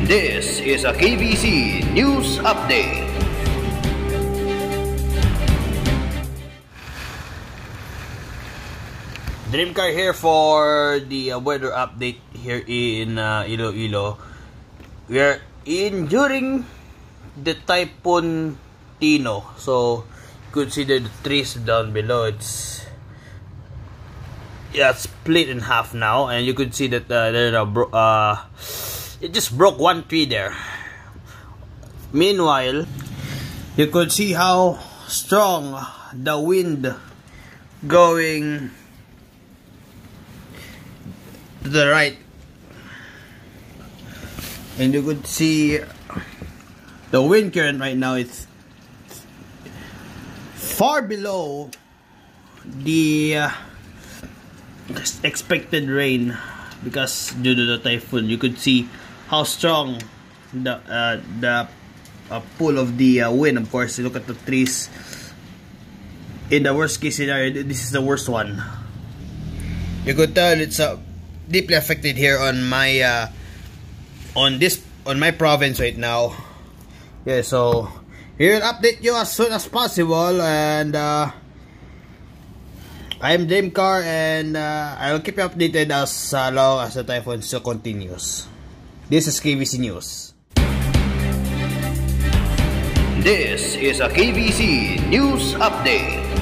This is a KBC News Update. Dreamcar here for the weather update here in Iloilo. We are in during the Typhoon Tino, so you could see the trees down below. It's split in half now, and you could see that it just broke one tree there. Meanwhile, you could see how strong the wind going to the right, and you could see the wind current right now. It's far below the expected rain because due to the typhoon. You could see how strong the pull of the wind. Of course, you look at the trees. In the worst case scenario, this is the worst one. You could tell it's deeply affected here on my on my province right now. Yeah, so here will update you as soon as possible, and I'm Dreamcar, and I'll keep you updated as long as the typhoon still continues. This is KBC News. This is a KBC News Update.